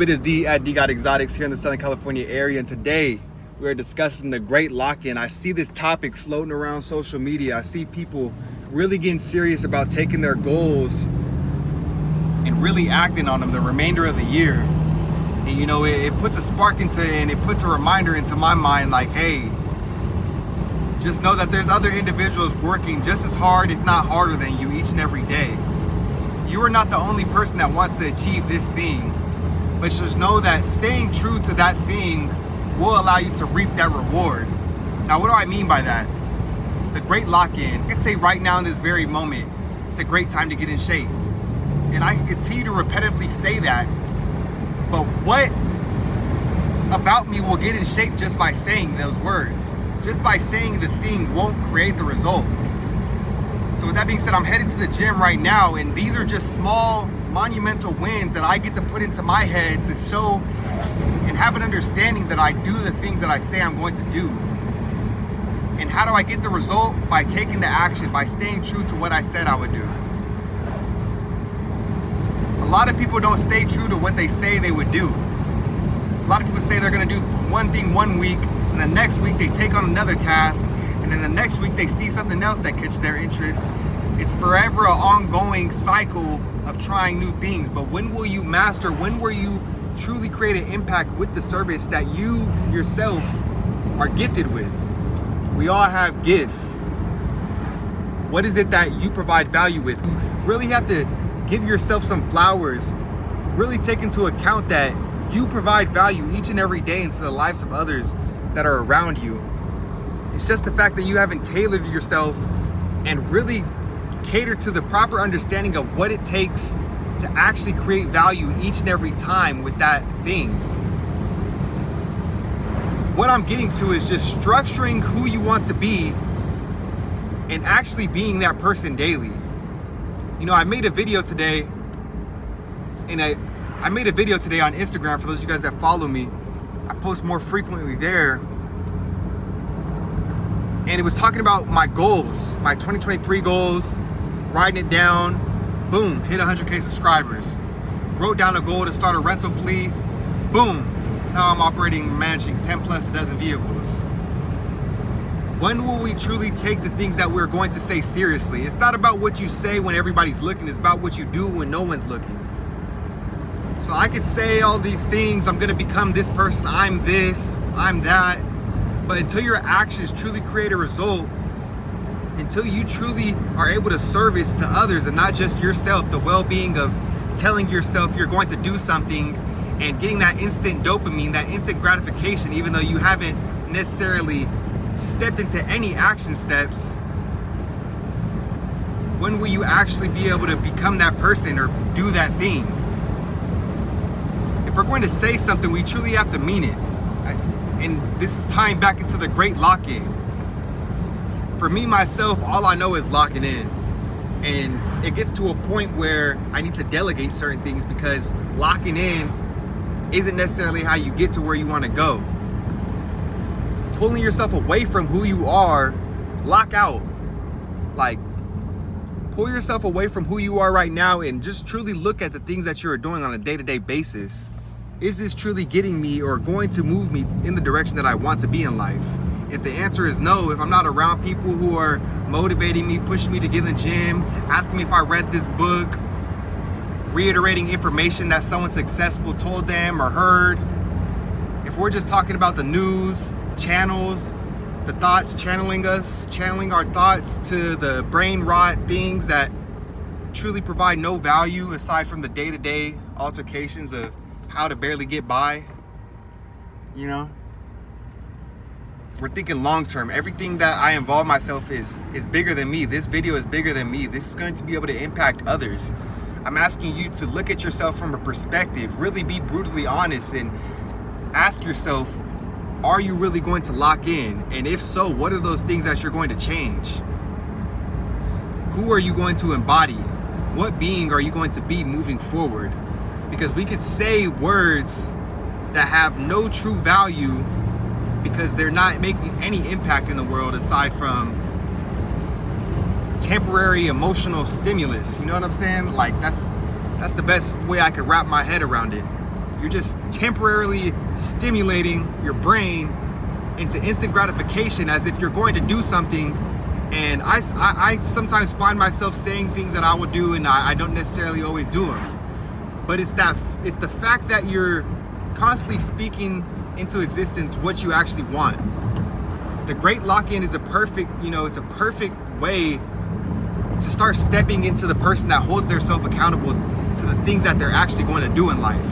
It is D at D Got Exotics here in the Southern California area, and today we are discussing the great lock-in. I see this topic floating around social media. I see people really getting serious about taking their goals and really acting on them the remainder of the year. And you know, it puts a spark into, and it puts a reminder into my mind like, hey, just know that there's other individuals working just as hard, if not harder than you each and every day. You are not the only person that wants to achieve this thing. But just know that staying true to that thing will allow you to reap that reward. Now, what do I mean by that? The great lock-in. I can say right now in this very moment, it's a great time to get in shape. And I can continue to repetitively say that. But what about me will get in shape just by saying those words? Just by saying the thing won't create the result. So with that being said, I'm headed to the gym right now, and these are just small monumental wins that I get to put into my head to show and have an understanding that I do the things that I say I'm going to do. And how do I get the result? By taking the action, by staying true to what I said I would do. A lot of people don't stay true to what they say they would do. A lot of people say they're going to do one thing one week, and the next week they take on another task, and then the next week they see something else that catches their interest. It's forever an ongoing cycle of trying new things. But when will you master? When will you truly create an impact with the service that you yourself are gifted with? We all have gifts. What is it that you provide value with? You really have to give yourself some flowers. Really take into account that you provide value each and every day into the lives of others that are around you. It's just the fact that you haven't tailored yourself and really cater to the proper understanding of what it takes to actually create value each and every time with that thing. What I'm getting to is just structuring who you want to be and actually being that person daily. You know, I made a video today, and I made a video today on Instagram. For those of you guys that follow me, I post more frequently there. And it was talking about my goals, my 2023 goals, writing it down, boom, hit 100K subscribers. Wrote down a goal to start a rental fleet, boom, now I'm operating and managing 10 plus a dozen vehicles. When will we truly take the things that we're going to say seriously? It's not about what you say when everybody's looking, it's about what you do when no one's looking. So I could say all these things, I'm gonna become this person, I'm this, I'm that, but until your actions truly create a result, until you truly are able to service to others and not just yourself, the well-being of telling yourself you're going to do something and getting that instant dopamine, that instant gratification, even though you haven't necessarily stepped into any action steps, when will you actually be able to become that person or do that thing? If we're going to say something, we truly have to mean it. And this is tying back into the great lock-in. For me, myself, all I know is locking in. And it gets to a point where I need to delegate certain things because locking in isn't necessarily how you get to where you want to go. Pulling yourself away from who you are, lock out. Like, pull yourself away from who you are right now and just truly look at the things that you're doing on a day-to-day basis. Is this truly getting me or going to move me in the direction that I want to be in life? If the answer is no, if I'm not around people who are motivating me, pushing me to get in the gym, asking me if I read this book, reiterating information that someone successful told them or heard, if we're just talking about the news, channels, the thoughts channeling us, channeling our thoughts to the brain rot things that truly provide no value aside from the day-to-day altercations of how to barely get by, you know? We're thinking long-term. Everything that I involve myself is bigger than me. This video is bigger than me. This is going to be able to impact others. I'm asking you to look at yourself from a perspective, really be brutally honest and ask yourself, are you really going to lock in? And if so, what are those things that you're going to change? Who are you going to embody? What being are you going to be moving forward? Because we could say words that have no true value because they're not making any impact in the world aside from temporary emotional stimulus. You know what I'm saying? Like that's the best way I could wrap my head around it. You're just temporarily stimulating your brain into instant gratification as if you're going to do something. And I sometimes find myself saying things that I would do and I don't necessarily always do them. But it's the fact that you're constantly speaking into existence what you actually want. The great lock-in is a perfect way to start stepping into the person that holds themselves accountable to the things that they're actually going to do in life.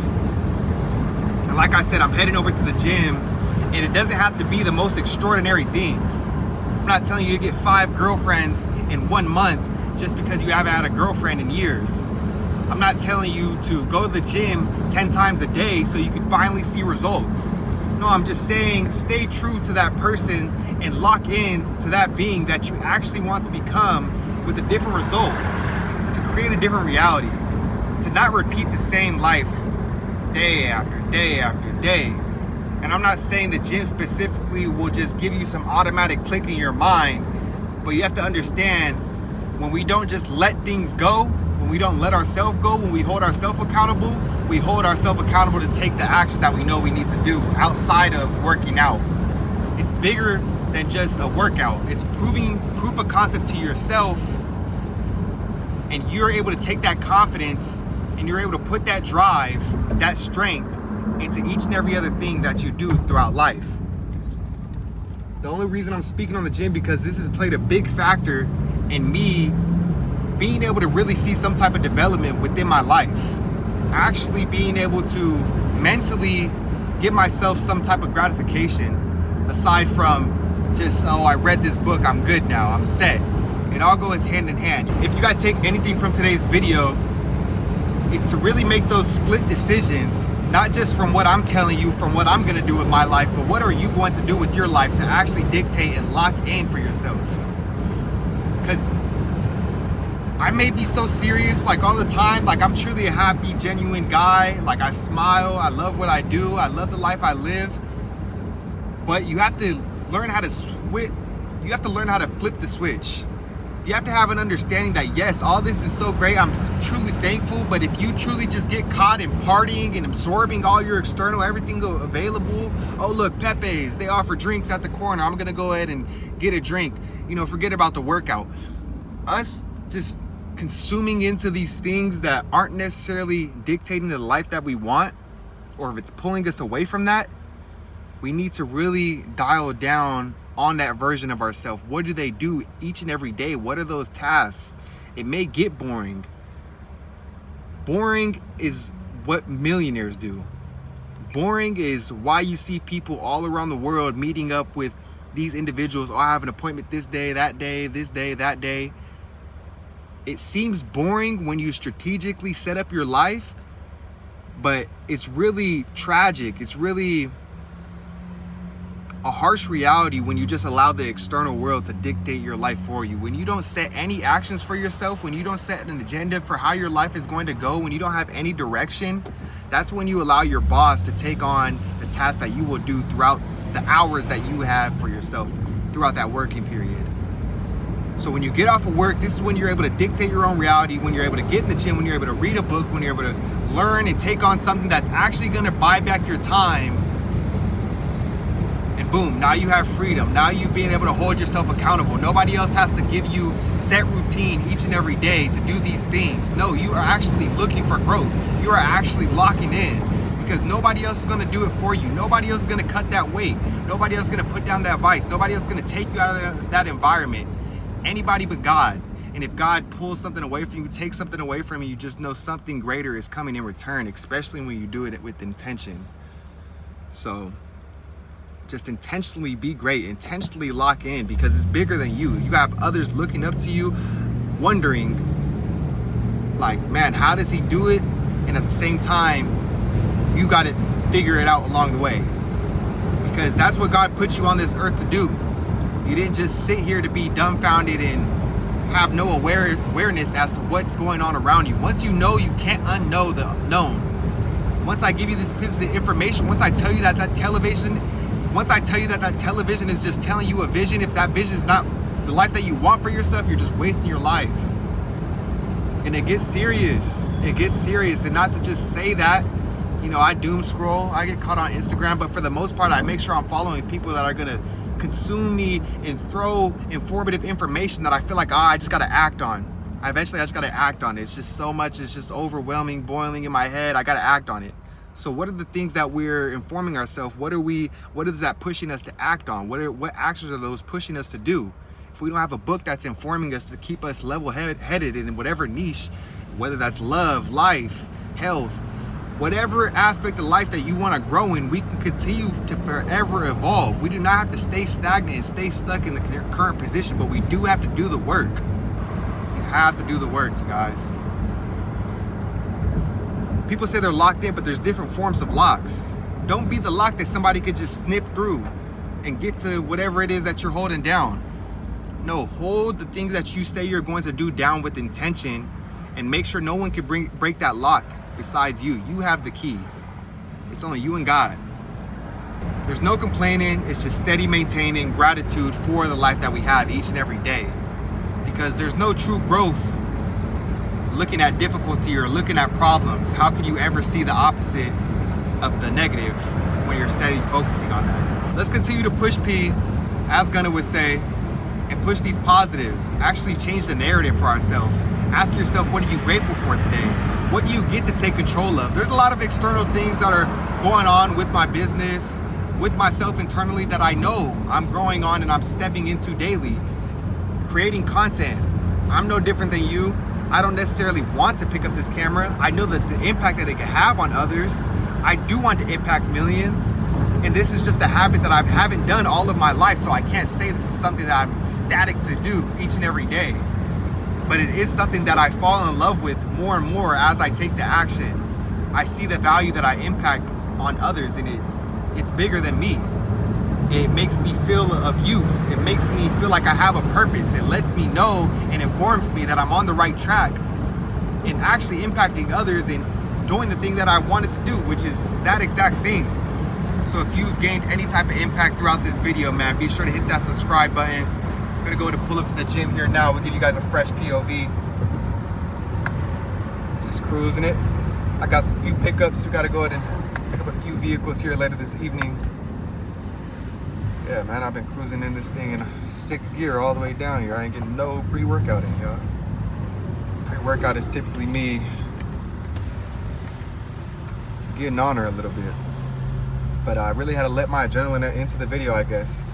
And like I said, I'm heading over to the gym, and it doesn't have to be the most extraordinary things. I'm not telling you to get 5 girlfriends in 1 month just because you haven't had a girlfriend in years. I'm not telling you to go to the gym 10 times a day so you can finally see results. No, I'm just saying stay true to that person and lock in to that being that you actually want to become with a different result, to create a different reality, to not repeat the same life day after day after day. And I'm not saying the gym specifically will just give you some automatic click in your mind, but you have to understand when we don't just let things go, when we don't let ourselves go, when we hold ourselves accountable, we hold ourselves accountable to take the actions that we know we need to do outside of working out. It's bigger than just a workout. It's proof of concept to yourself, and you're able to take that confidence and you're able to put that drive, that strength into each and every other thing that you do throughout life. The only reason I'm speaking on the gym because this has played a big factor in me being able to really see some type of development within my life. Actually being able to mentally give myself some type of gratification aside from just, oh, I read this book, I'm good now, I'm set. It all goes hand in hand. If you guys take anything from today's video, it's to really make those split decisions, not just from what I'm telling you, from what I'm gonna do with my life, but what are you going to do with your life to actually dictate and lock in for yourself. Because I may be so serious like all the time, like I'm truly a happy, genuine guy, like I smile, I love what I do, I love the life I live, but you have to learn how to switch, you have to learn how to flip the switch. You have to have an understanding that yes, all this is so great, I'm truly thankful, but if you truly just get caught in partying and absorbing all your external, everything available, oh look, Pepe's, they offer drinks at the corner, I'm gonna go ahead and get a drink, forget about the workout. Us just consuming into these things that aren't necessarily dictating the life that we want, or if it's pulling us away from that, we need to really dial down on that version of ourselves. What do they do each and every day? What are those tasks? It may get boring. Boring is what millionaires do. Boring is why you see people all around the world meeting up with these individuals. Oh, I have an appointment this day, that day, this day, that day. It seems boring when you strategically set up your life, but it's really tragic. It's really a harsh reality when you just allow the external world to dictate your life for you. When you don't set any actions for yourself, when you don't set an agenda for how your life is going to go, when you don't have any direction, that's when you allow your boss to take on the tasks that you will do throughout the hours that you have for yourself throughout that working period. So when you get off of work, this is when you're able to dictate your own reality, when you're able to get in the gym, when you're able to read a book, when you're able to learn and take on something that's actually going to buy back your time. And boom, now you have freedom. Now you're being able to hold yourself accountable. Nobody else has to give you set routine each and every day to do these things. No, you are actually looking for growth. You are actually locking in because nobody else is going to do it for you. Nobody else is going to cut that weight. Nobody else is going to put down that vice. Nobody else is going to take you out of that environment. Anybody but God. And if God pulls something away from you, takes something away from you, you just know something greater is coming in return, especially when you do it with intention. So just intentionally be great, intentionally lock in because it's bigger than you. You have others looking up to you, wondering like, man, how does he do it? And at the same time, you got to figure it out along the way because that's what God put you on this earth to do. You didn't just sit here to be dumbfounded and have no awareness as to what's going on around you. Once you know, you can't unknow the unknown. Once I give you this piece of information, once I tell you that television is just telling you a vision, if that vision is not the life that you want for yourself, you're just wasting your life. And it gets serious. It gets serious. And not to just say that, You know, I doom scroll, I get caught on Instagram, but for the most part, I make sure I'm following people that are gonna consume me and throw informative information that I feel like, I just gotta act on. I just gotta act on it. It's just so much, it's just overwhelming, boiling in my head. I gotta act on it. So what are the things that we're informing ourselves? What is that pushing us to act on? What actions are those pushing us to do? If we don't have a book that's informing us to keep us level-headed in whatever niche, whether that's love, life, health, whatever aspect of life that you want to grow in, we can continue to forever evolve. We do not have to stay stagnant and stay stuck in the current position, but we do have to do the work. You have to do the work, you guys. People say they're locked in, but there's different forms of locks. Don't be the lock that somebody could just snip through and get to whatever it is that you're holding down. No, hold the things that you say you're going to do down with intention and make sure no one can break that lock besides you. You have the key. It's only you and God. There's no complaining. It's just steady maintaining gratitude for the life that we have each and every day. Because there's no true growth looking at difficulty or looking at problems. How can you ever see the opposite of the negative when you're steady focusing on that? Let's continue to push P, as Gunna would say, and push these positives. Actually change the narrative for ourselves. Ask yourself, what are you grateful for today? What do you get to take control of? There's a lot of external things that are going on with my business, with myself internally, that I know I'm growing on and I'm stepping into daily. Creating content. I'm no different than you. I don't necessarily want to pick up this camera. I know that the impact that it can have on others. I do want to impact millions. And this is just a habit that I haven't done all of my life. So I can't say this is something that I'm static to do each and every day. But it is something that I fall in love with more and more as I take the action. I see the value that I impact on others, and it's bigger than me. It makes me feel of use. It makes me feel like I have a purpose. It lets me know and informs me that I'm on the right track in actually impacting others and doing the thing that I wanted to do, which is that exact thing. So if you've gained any type of impact throughout this video, man, be sure to hit that subscribe button. I'm gonna go to pull up to the gym here now. We'll give you guys a fresh POV. Just cruising it. I got some few pickups. We gotta go ahead and pick up a few vehicles here later this evening. Yeah, man, I've been cruising in this thing in 6th gear all the way down here. I ain't getting no pre-workout in, y'all. Pre-workout is typically me getting on her a little bit. But I really had to let my adrenaline into the video, I guess.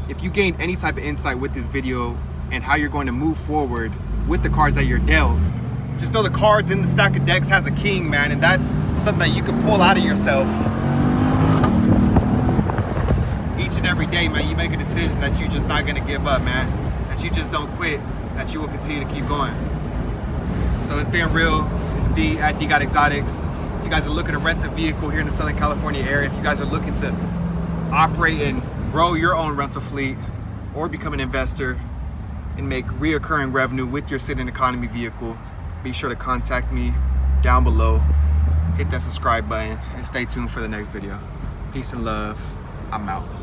If you gained any type of insight with this video and how you're going to move forward with the cards that you're dealt, just know the cards in the stack of decks has a king, man, and that's something that you can pull out of yourself. Each and every day, man, you make a decision that you're just not gonna give up, man. That you just don't quit, that you will continue to keep going. So it's been real. It's D at D Got Exotics. If you guys are looking to rent a vehicle here in the Southern California area, if you guys are looking to operate and grow your own rental fleet or become an investor and make reoccurring revenue with your sitting economy vehicle, be sure to contact me down below. Hit that subscribe button and stay tuned for the next video. Peace and love. I'm out.